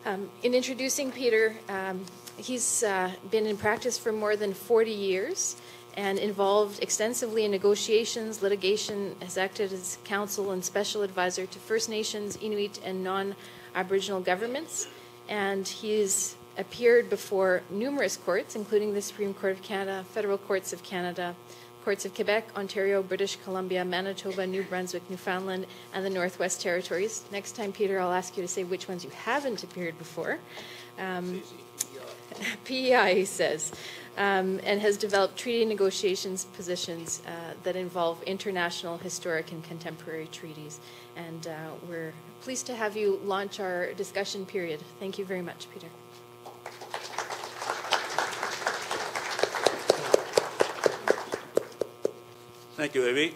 In introducing Peter, he's been in practice for more than 40 years and involved extensively in negotiations, litigation, has acted as counsel and special advisor to First Nations, Inuit, and non-Aboriginal governments. And he's appeared before numerous courts, including the Supreme Court of Canada, federal courts of Canada, courts of Quebec, Ontario, British Columbia, Manitoba, New Brunswick, Newfoundland, and the Northwest Territories. Next time, Peter, I'll ask you to say which ones you haven't appeared before. PEI, he says, and has developed treaty negotiations positions that involve international, historic, and contemporary treaties. And we're pleased to have you launch our discussion period. Thank you very much, Peter. Thank you, Amy.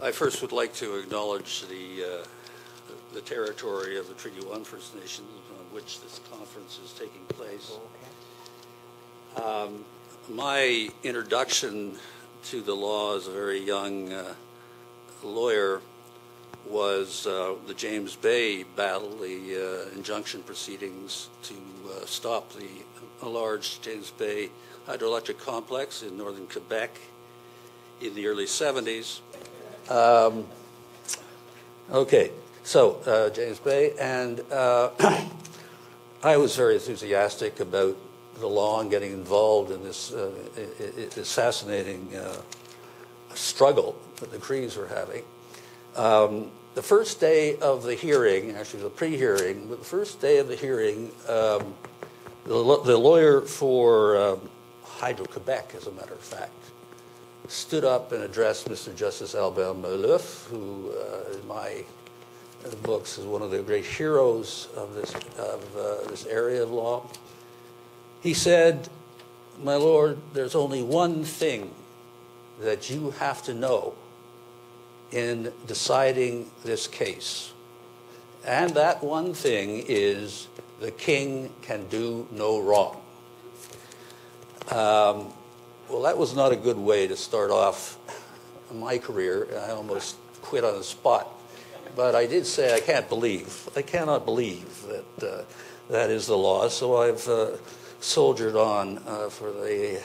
I first would like to acknowledge the territory of the Treaty 1 First Nations on which this conference is taking place. My introduction to the law as a very young lawyer was the James Bay battle, the injunction proceedings to stop the large James Bay hydroelectric complex in northern Quebec in the early 70s. Okay, so James Bay, and I was very enthusiastic about the law and getting involved in this fascinating struggle that the Crees were having. The first day of the hearing, actually the pre-hearing, but the first day of the hearing, the lawyer for Hydro-Quebec, as a matter of fact, stood up and addressed Mr. Justice Albert Malouf, who in my books is one of the great heroes of this area of law. He said, "My lord, there's only one thing that you have to know in deciding this case, and that one thing is the king can do no wrong." Well, that was not a good way to start off my career. I almost quit on the spot. But I did say I cannot believe that that is the law. So I've soldiered on for the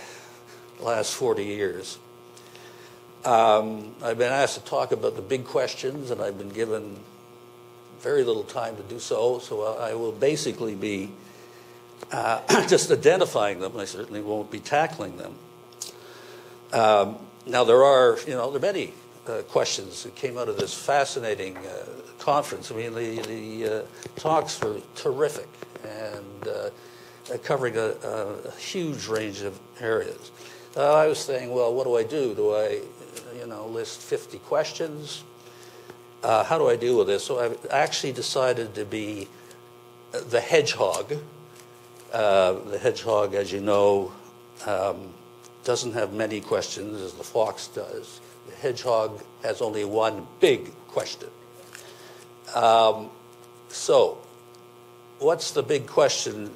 last 40 years. I've been asked to talk about the big questions, and I've been given very little time to do so. So I will basically be just identifying them. I certainly won't be tackling them. Now there are many questions that came out of this fascinating conference. I mean, the talks were terrific and covering a huge range of areas. I was saying, well, what do I do? Do I, list 50 questions? How do I deal with this? So I've actually decided to be the hedgehog. The hedgehog, as you know, doesn't have many questions, as the fox does. The hedgehog has only one big question. So, what's the big question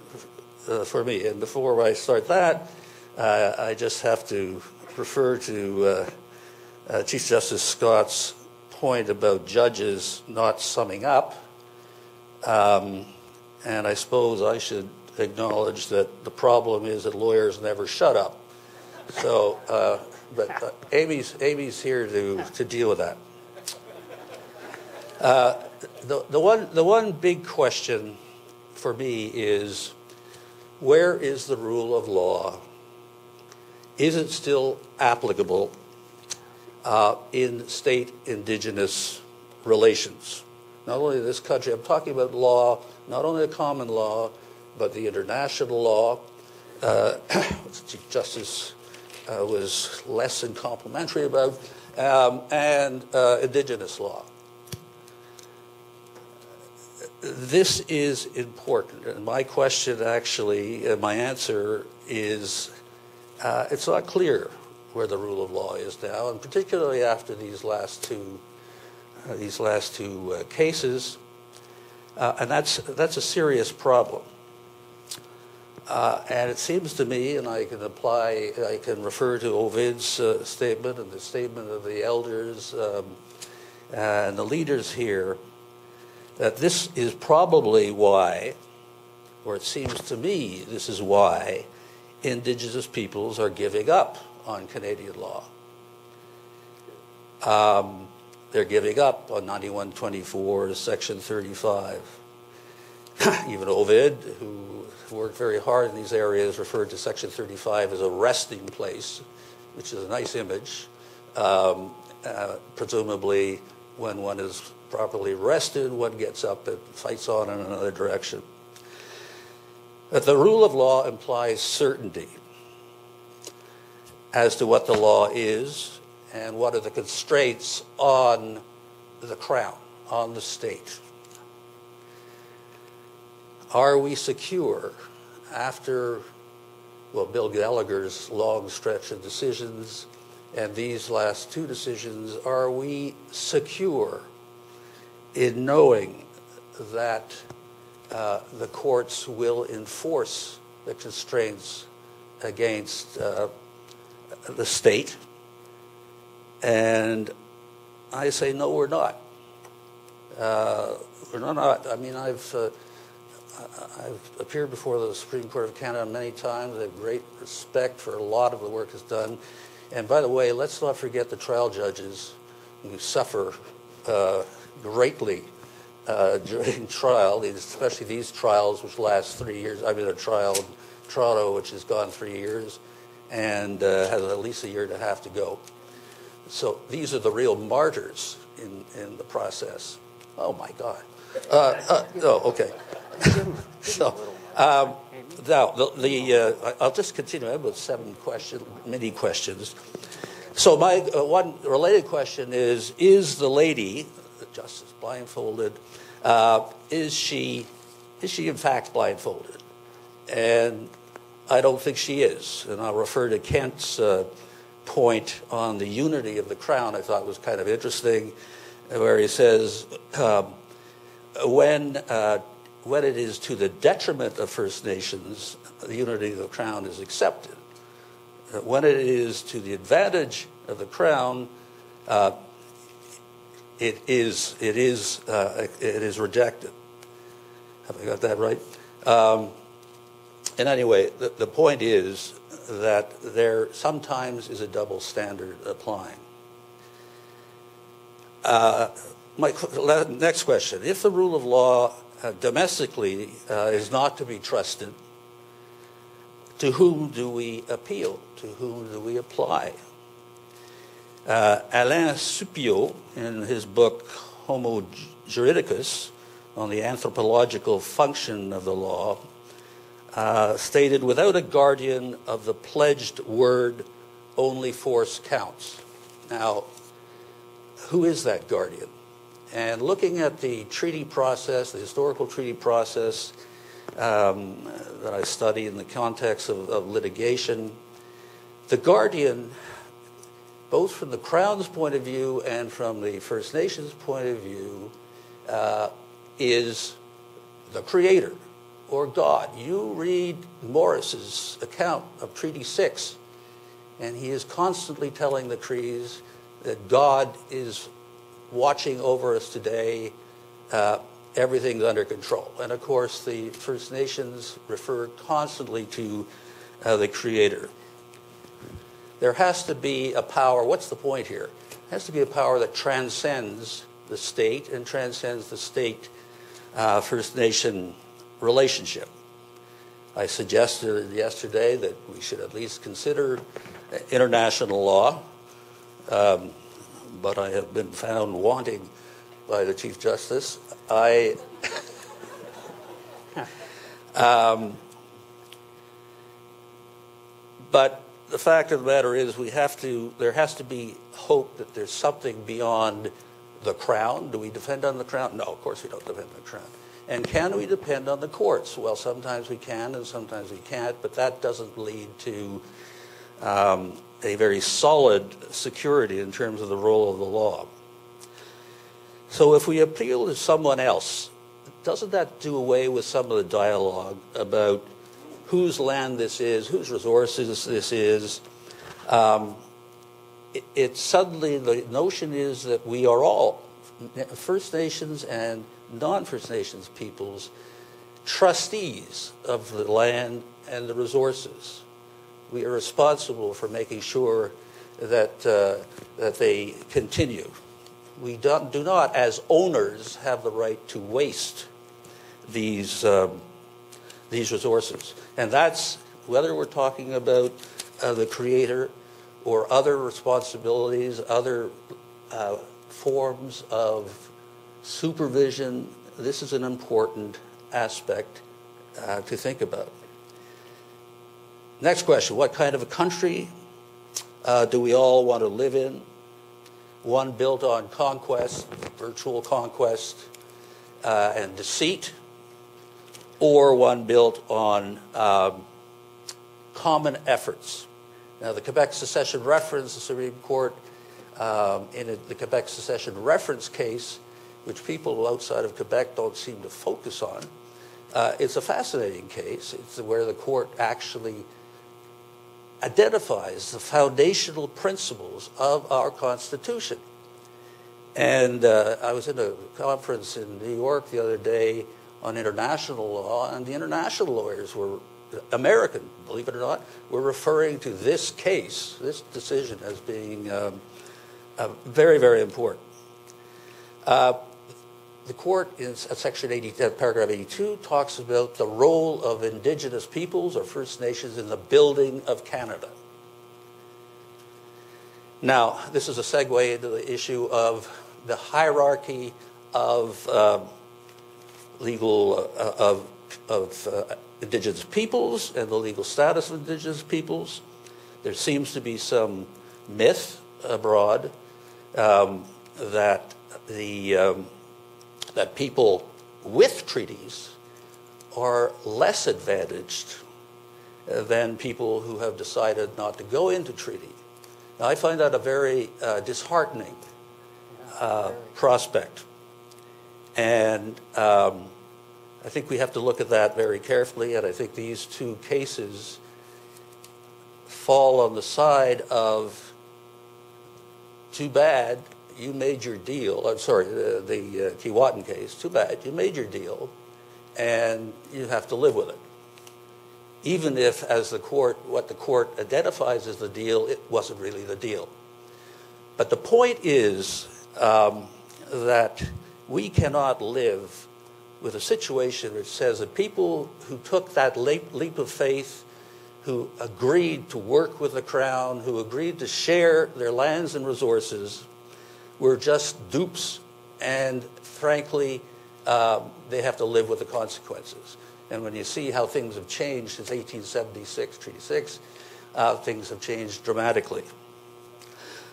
for me? And before I start that, I just have to refer to Chief Justice Scott's point about judges not summing up. And I suppose I should acknowledge that the problem is that lawyers never shut up. So, but Amy's here to deal with that. The one big question for me is, where is the rule of law? Is it still applicable in state indigenous relations? Not only in this country, I'm talking about law, not only the common law, but the international law. Chief Justice was less than complimentary about, and indigenous law. This is important, and my question actually, my answer is, it's not clear where the rule of law is now, and particularly after these last two cases, and that's a serious problem. And it seems to me, and I can refer to Ovid's statement and the statement of the elders and the leaders here, that this is probably why, or it seems to me this is why, Indigenous peoples are giving up on Canadian law. They're giving up on 9124, Section 35. Even Ovid, who worked very hard in these areas, referred to Section 35 as a resting place, which is a nice image. Presumably, when one is properly rested, one gets up and fights on in another direction. But the rule of law implies certainty as to what the law is and what are the constraints on the Crown, on the state. Are we secure after, well, Bill Gallagher's long stretch of decisions and these last two decisions, are we secure in knowing that the courts will enforce the constraints against the state? And I say, no, we're not. We're not. I mean, I've appeared before the Supreme Court of Canada many times. I have great respect for a lot of the work that's done. And by the way, let's not forget the trial judges who suffer greatly during trial, especially these trials which last 3 years. I mean, a trial in Toronto which has gone 3 years and has at least a year and a half to go. So these are the real martyrs in the process. Oh, my God. No, okay. So, now, I'll just continue. I have about 7 mini questions. So my one related question is the lady, the justice, blindfolded? Is she in fact blindfolded? And I don't think she is. And I'll refer to Kent's point on the unity of the Crown. I thought was kind of interesting, where he says, when it is to the detriment of First Nations, the unity of the Crown is accepted. When it is to the advantage of the Crown, it is rejected. Have I got that right? And anyway, the point is that there sometimes is a double standard applying. My next question: if the rule of law domestically is not to be trusted, to whom do we appeal? To whom do we apply? Alain Suppiot, in his book Homo Juridicus, on the anthropological function of the law, stated, without a guardian of the pledged word, only force counts. Now, who is that guardian? And looking at the treaty process, the historical treaty process that I study in the context of litigation, the guardian, both from the Crown's point of view and from the First Nations point of view, is the Creator, or God. You read Morris's account of Treaty 6, and he is constantly telling the Crees that God is watching over us today, everything's under control. And of course, the First Nations refer constantly to the Creator. There has to be a power. What's the point here? There has to be a power that transcends the state and transcends the state First Nation relationship. I suggested yesterday that we should at least consider international law, but I have been found wanting by the Chief Justice. But the fact of the matter is, there has to be hope that there's something beyond the Crown. Do we depend on the Crown? No, of course we don't depend on the Crown. And can we depend on the courts? Well, sometimes we can and sometimes we can't, but that doesn't lead to a very solid security in terms of the role of the law. So if we appeal to someone else, doesn't that do away with some of the dialogue about whose land this is, whose resources this is? Suddenly the notion is that we are all, First Nations and non-First Nations peoples trustees of the land and the resources. We are responsible for making sure that, that they continue. We do not, as owners, have the right to waste these resources. And that's whether we're talking about the creator or other responsibilities, other forms of supervision. This is an important aspect to think about. Next question, what kind of a country do we all want to live in? One built on conquest, virtual conquest, and deceit, or one built on common efforts. Now, the Quebec Secession Reference, the Supreme Court, in the Quebec Secession Reference case, which people outside of Quebec don't seem to focus on, it's a fascinating case. It's where the court actually identifies the foundational principles of our Constitution. And I was in a conference in New York the other day on international law, and the international lawyers were American, believe it or not, were referring to this case, this decision, as being very, very important. The court in Section 80, paragraph 82, talks about the role of Indigenous peoples or First Nations in the building of Canada. Now, this is a segue into the issue of the hierarchy of Indigenous peoples and the legal status of Indigenous peoples. There seems to be some myth abroad that that people with treaties are less advantaged than people who have decided not to go into treaty. Now, I find that a very disheartening prospect. And I think we have to look at that very carefully, and I think these two cases fall on the side of too bad, you made your deal. I'm sorry, the Keewatin case, too bad, you made your deal, and you have to live with it. Even if, as the court, what the court identifies as the deal, it wasn't really the deal. But the point is that we cannot live with a situation which says that people who took that leap of faith, who agreed to work with the Crown, who agreed to share their lands and resources, were just dupes, and frankly, they have to live with the consequences. And when you see how things have changed since 1876, Treaty 6, things have changed dramatically.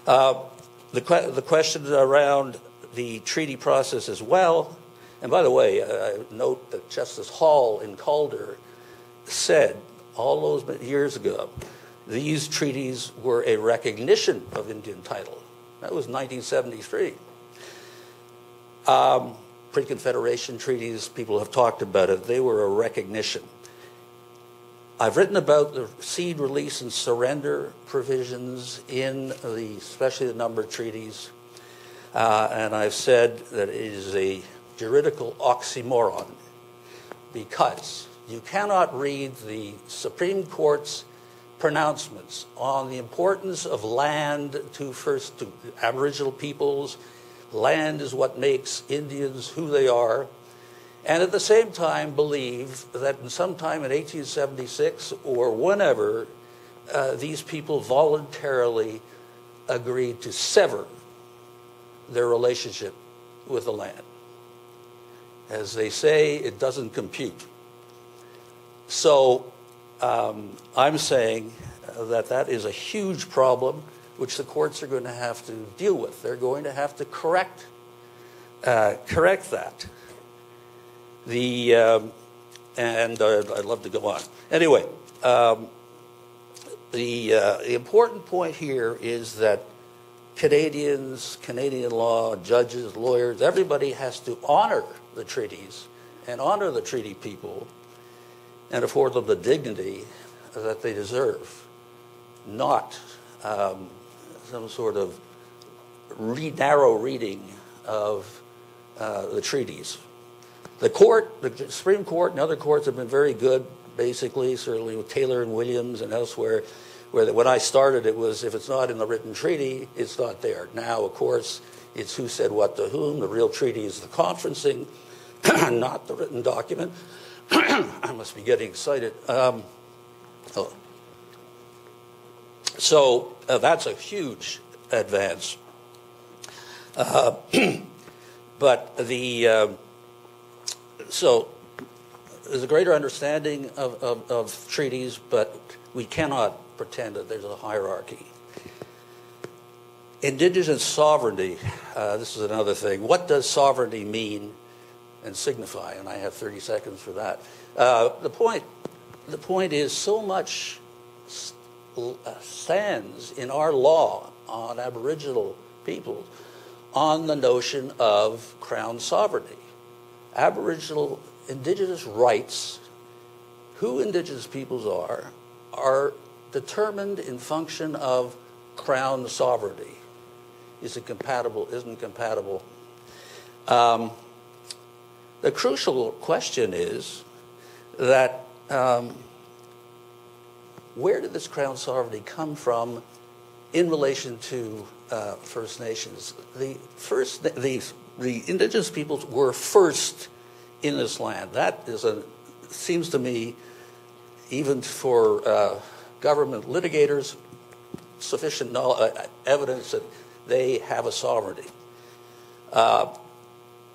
The question around the treaty process as well, and by the way, I note that Justice Hall in Calder said all those years ago, these treaties were a recognition of Indian title. That was 1973. Pre-Confederation treaties, people have talked about it. They were a recognition. I've written about the cede, release, and surrender provisions in especially the numbered treaties, and I've said that it is a juridical oxymoron because you cannot read the Supreme Court's pronouncements on the importance of land to Aboriginal peoples. Land is what makes Indians who they are, and at the same time believe that sometime in 1876 or whenever, these people voluntarily agreed to sever their relationship with the land. As they say, it doesn't compute. So I'm saying that that is a huge problem which the courts are going to have to deal with. They're going to have to correct that. And I'd love to go on. Anyway, the important point here is that Canadians, Canadian law, judges, lawyers, everybody has to honor the treaties and honor the treaty people and afford them the dignity that they deserve, not some sort of narrow reading of the treaties. The Supreme Court and other courts have been very good, basically, certainly with Taylor and Williams and elsewhere, where when I started it was if it's not in the written treaty, it's not there. Now, of course, it's who said what to whom. The real treaty is the conferencing, not the written document. I must be getting excited. So that's a huge advance. But so there's a greater understanding of treaties, but we cannot pretend that there's a hierarchy. Indigenous sovereignty, this is another thing. What does sovereignty mean and signify? And I have 30 seconds for that. The point is so much stands in our law on Aboriginal people on the notion of Crown sovereignty. Aboriginal Indigenous rights, who Indigenous peoples are determined in function of Crown sovereignty. Is it compatible? Isn't compatible? The crucial question is that where did this Crown sovereignty come from in relation to First Nations? The Indigenous peoples were first in this land. That seems to me, even for government litigators, sufficient evidence that they have a sovereignty.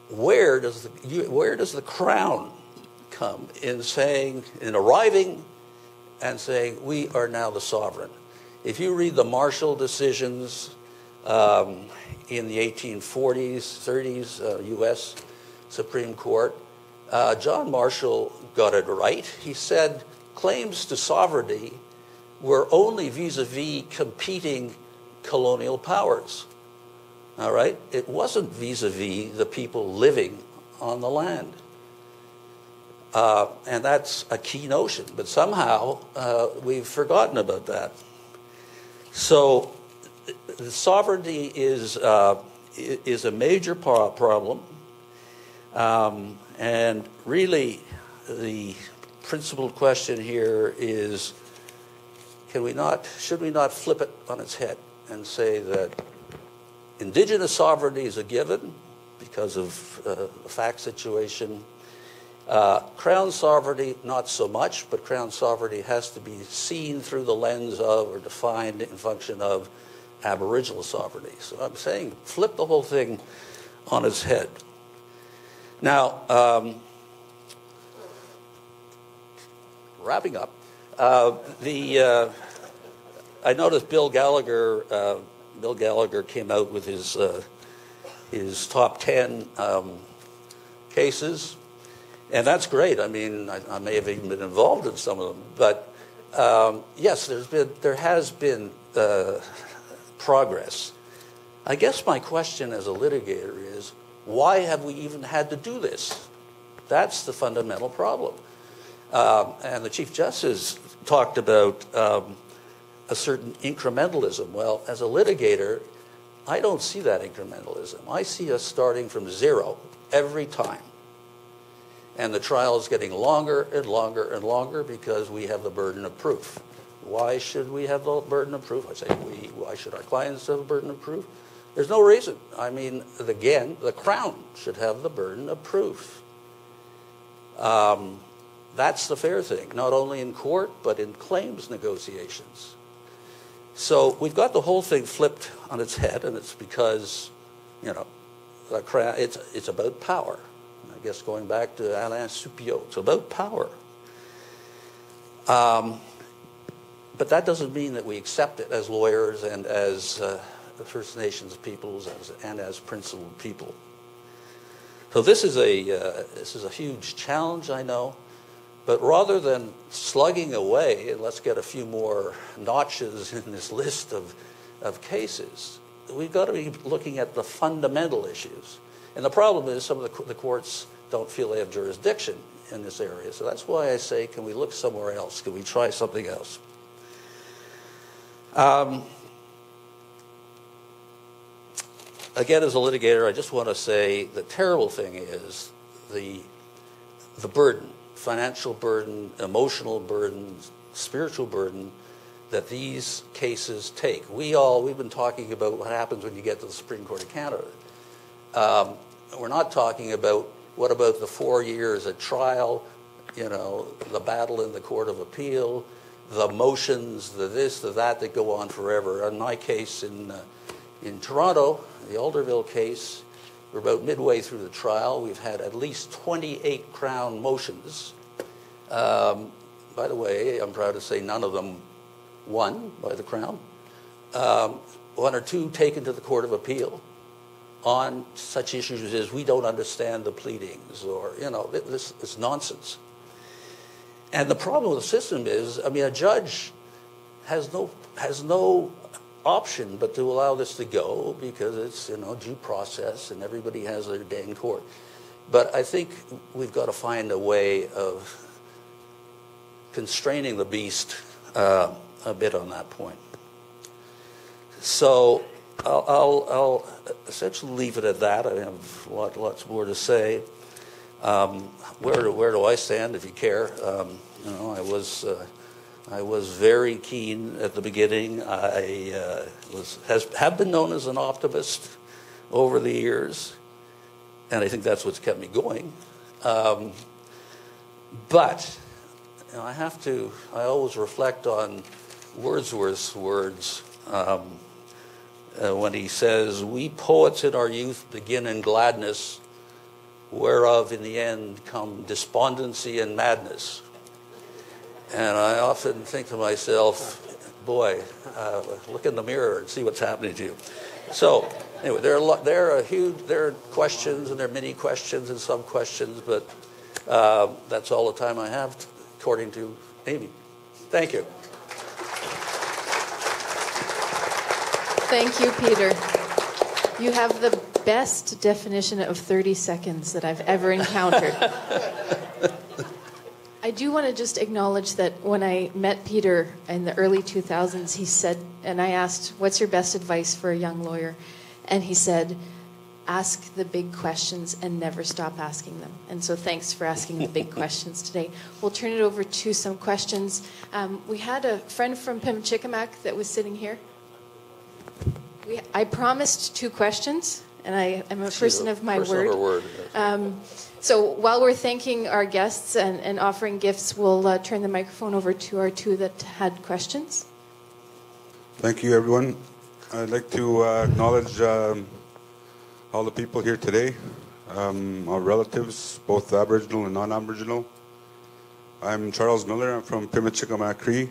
Where does the Crown come in arriving and saying we are now the sovereign? If you read the Marshall decisions in the 1840s, 30s, U.S. Supreme Court, John Marshall got it right. He said claims to sovereignty were only vis-a-vis competing colonial powers. All right? It wasn't vis-a-vis the people living on the land. And that's a key notion. But somehow we've forgotten about that. So the sovereignty is a major problem. And really the principal question here is, should we not flip it on its head and say that Indigenous sovereignty is a given because of the fact situation. Crown sovereignty, not so much, but Crown sovereignty has to be seen through the lens of or defined in function of Aboriginal sovereignty. So I'm saying flip the whole thing on its head. Now, wrapping up, I noticed Bill Gallagher came out with his top 10 cases, and that's great. I mean, I may have even been involved in some of them, but yes, there has been progress. I guess my question as a litigator is, why have we even had to do this? That's the fundamental problem. And the Chief Justice talked about a certain incrementalism. Well, as a litigator, I don't see that incrementalism. I see us starting from zero every time. And the trial is getting longer and longer and longer because we have the burden of proof. Why should we have the burden of proof? I say we. Why should our clients have a burden of proof? There's no reason. I mean, again, the Crown should have the burden of proof. That's the fair thing, not only in court, but in claims negotiations. So we've got the whole thing flipped on its head, and it's because, the Crown, it's about power. I guess going back to Alain Suppiot, it's about power. But that doesn't mean that we accept it as lawyers and as the First Nations peoples and as principled people. So this is a huge challenge, I know. But rather than slugging away, and let's get a few more notches in this list of cases, we've got to be looking at the fundamental issues. And the problem is some of the courts don't feel they have jurisdiction in this area. So that's why I say, can we look somewhere else? Can we try something else? Again, as a litigator, I just want to say the terrible thing is the the burden, financial burden, emotional burden, spiritual burden that these cases take. We've been talking about what happens when you get to the Supreme Court of Canada. We're not talking about what about the 4 years at trial, the battle in the Court of Appeal, the motions, the this, the that go on forever. In my case in Toronto, the Alderville case, we're about midway through the trial. We've had at least 28 Crown motions. By the way, I'm proud to say none of them won by the Crown. 1 or 2 taken to the Court of Appeal on such issues as we don't understand the pleadings, or, this is nonsense. And the problem with the system is, a judge has no option but to allow this to go because it's, due process and everybody has their day in court. But I think we've got to find a way of constraining the beast a bit on that point. So I'll essentially leave it at that. I have lots more to say. Where do I stand, if you care? I was very keen at the beginning. I have been known as an optimist over the years, and I think that's what's kept me going. But I always reflect on Wordsworth's words when he says, "We poets in our youth begin in gladness, whereof in the end come despondency and madness." And I often think to myself, boy, look in the mirror and see what's happening to you. So anyway, there are questions, and there are many questions and some questions, but that's all the time I have, according to Amy. Thank you. Thank you, Peter. You have the best definition of 30 seconds that I've ever encountered. I do want to just acknowledge that when I met Peter in the early 2000s, he said, and I asked, "What's your best advice for a young lawyer?" And he said, "Ask the big questions and never stop asking them." And so thanks for asking the big questions today. We'll turn it over to some questions. We had a friend from Pimchikamak that was sitting here. I promised 2 questions, and I'm a person of my word. So while we're thanking our guests and offering gifts, we'll turn the microphone over to our 2 that had questions. Thank you, everyone. I'd like to acknowledge all the people here today, our relatives, both Aboriginal and non-Aboriginal. I'm Charles Miller. I'm from Pimchikamak Cree.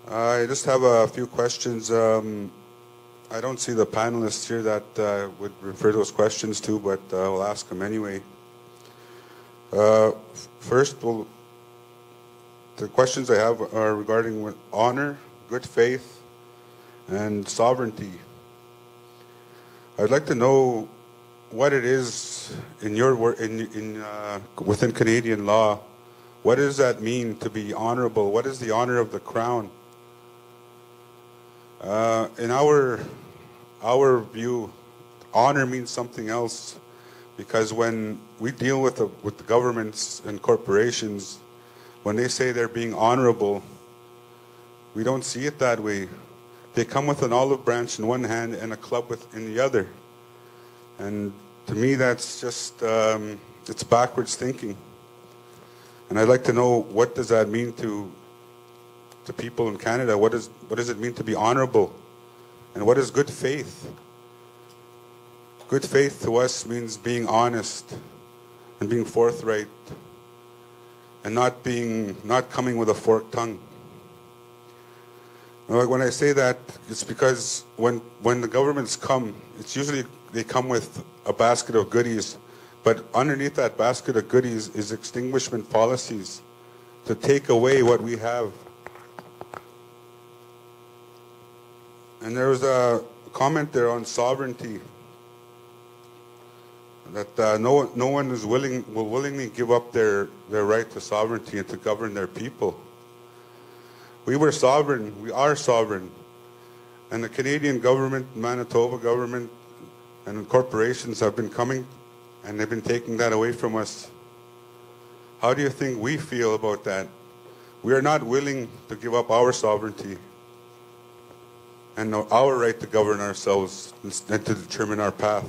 I just have a few questions. I don't see the panelists here that would refer those questions to, but I'll ask them anyway. First, the questions I have are regarding honor, good faith, and sovereignty. I'd like to know what it is in your within Canadian law. What does that mean to be honorable? What is the honor of the Crown? In our view, honor means something else, because when we deal with the governments and corporations, when they say they're being honorable, we don't see it that way. They come with an olive branch in one hand and a club in the other, and to me that's just it's backwards thinking. And I'd like to know, what does that mean to people in Canada? What does it mean to be honorable? And what is good faith? Good faith to us means being honest and being forthright and not coming with a forked tongue. When I say that, it's because when the governments come, it's usually they come with a basket of goodies, but underneath that basket of goodies is extinguishment policies to take away what we have. And there was a comment there on sovereignty, that no one will willingly give up their right to sovereignty and to govern their people. We were sovereign, we are sovereign, and the Canadian government, Manitoba government, and corporations have been coming, and they've been taking that away from us. how do you think we feel about that? We are not willing to give up our sovereignty and our right to govern ourselves and to determine our path.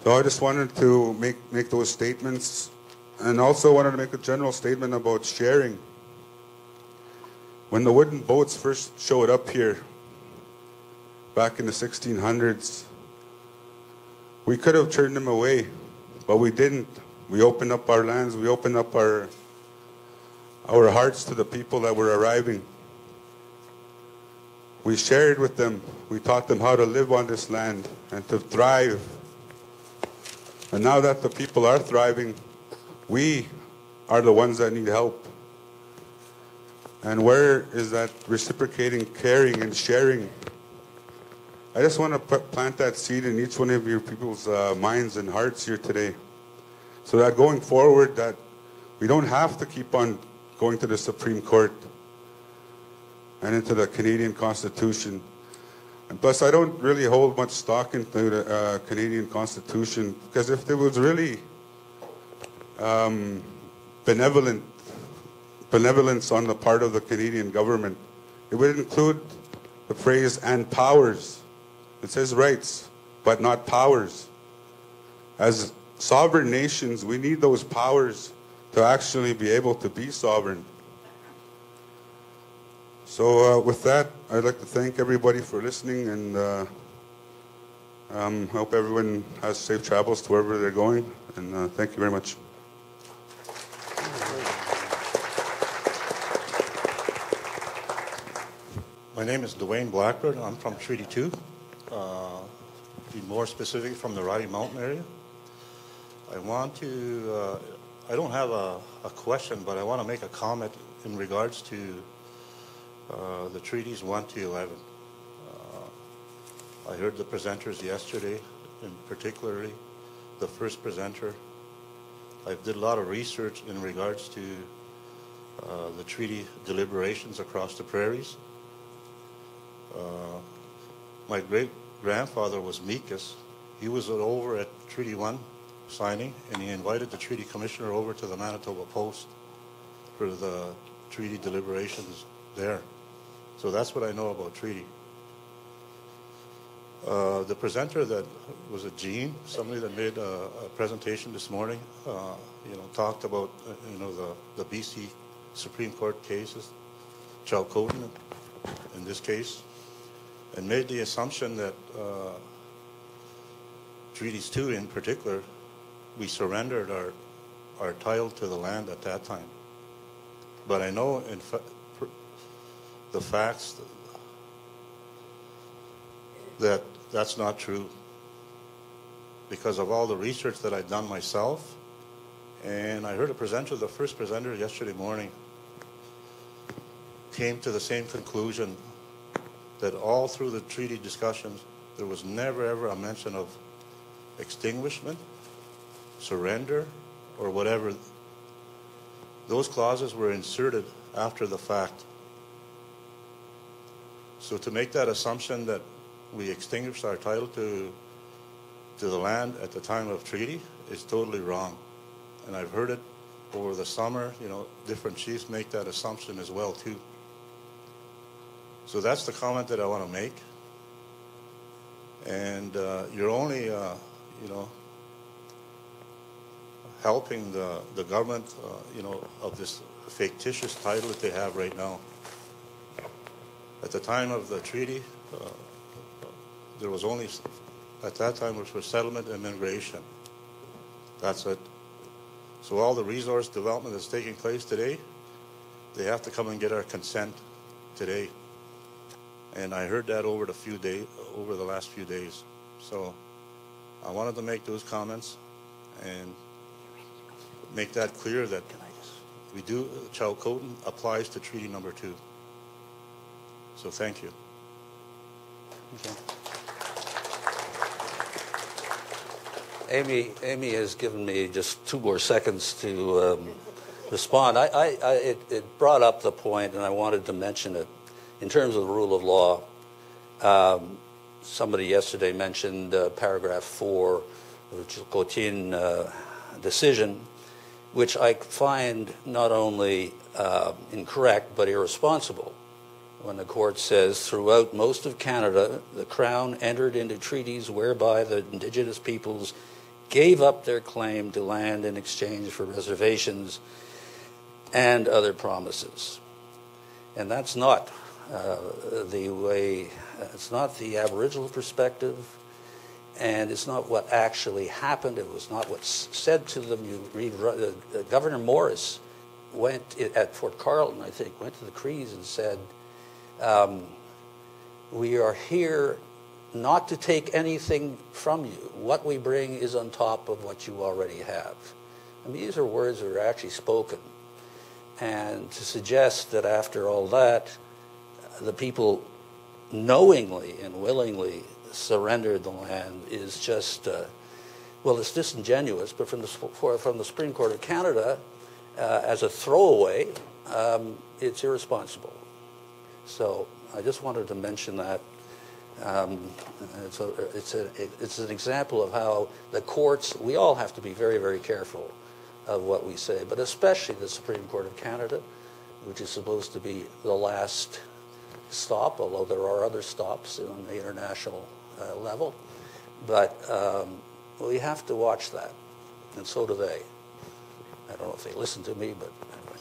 So I just wanted to make those statements, and also wanted to make a general statement about sharing. When the wooden boats first showed up here back in the 1600s, we could have turned them away, but we didn't. We opened up our lands, we opened up our hearts to the people that were arriving. We shared with them. We taught them how to live on this land and to thrive. And now that the people are thriving, we are the ones that need help. And where is that reciprocating, caring, and sharing? I just want to plant that seed in each one of your people's minds and hearts here today, so that going forward, that we don't have to keep on going to the Supreme Court and into the Canadian Constitution. And plus, I don't really hold much stock into the Canadian Constitution, because if there was really benevolence on the part of the Canadian government, it would include the phrase "and powers." It says rights, but not powers. As sovereign nations, we need those powers to actually be able to be sovereign. So with that, I'd like to thank everybody for listening, and hope everyone has safe travels to wherever they're going, and thank you very much. My name is Dwayne Blackbird. I'm from Treaty 2, be more specific from the Rocky Mountain area. I want to, I don't have a question, but I want to make a comment in regards to the treaties 1 to 11. I heard the presenters yesterday, and particularly the first presenter. I did a lot of research in regards to the treaty deliberations across the prairies. My great-grandfather was Mikas. He was over at Treaty 1 signing, and he invited the treaty commissioner over to the Manitoba Post for the treaty deliberations there. So that's what I know about treaty. The presenter that was a Gene, somebody that made a presentation this morning, talked about the BC Supreme Court cases, Tsilhqot'in in this case, and made the assumption that treaties 2 in particular, we surrendered our title to the land at that time. But I know the facts that that's not true, because of all the research that I've done myself. And I heard a presenter, the first presenter yesterday morning, came to the same conclusion, that all through the treaty discussions, there was never ever a mention of extinguishment, surrender, or whatever. Those clauses were inserted after the fact. So to make that assumption that we extinguished our title to the land at the time of treaty is totally wrong. And I've heard it over the summer, different chiefs make that assumption as well too. So that's the comment that I want to make. And you're only, helping the government, of this fictitious title that they have right now. At the time of the treaty, there was only, at that time, was for settlement and immigration. That's it. So all the resource development that's taking place today, they have to come and get our consent today. And I heard that over the last few days. So I wanted to make those comments and make that clear that Tsilhqot'in applies to Treaty Number 2. So thank you. Okay. Amy has given me just 2 more seconds to respond. It brought up the point, and I wanted to mention it. In terms of the rule of law, somebody yesterday mentioned paragraph 4 of the Tsilhqot'in decision, which I find not only incorrect but irresponsible. When the court says, throughout most of Canada, the Crown entered into treaties whereby the Indigenous peoples gave up their claim to land in exchange for reservations and other promises. And that's not the way, it's not the Aboriginal perspective, and it's not what actually happened. It was not what's said to them. You read, Governor Morris went at Fort Carleton, I think, went to the Crees and said, we are here not to take anything from you. What we bring is on top of what you already have. I mean, these are words that are actually spoken. And to suggest that after all that, the people knowingly and willingly surrendered the land is just, well, it's disingenuous, but from the Supreme Court of Canada, as a throwaway, it's irresponsible. So I just wanted to mention that. It's an example of how the courts, we all have to be very, very careful of what we say, but especially the Supreme Court of Canada, which is supposed to be the last stop, although there are other stops on the international level. But we have to watch that, and so do they. I don't know if they listen to me, but anyway.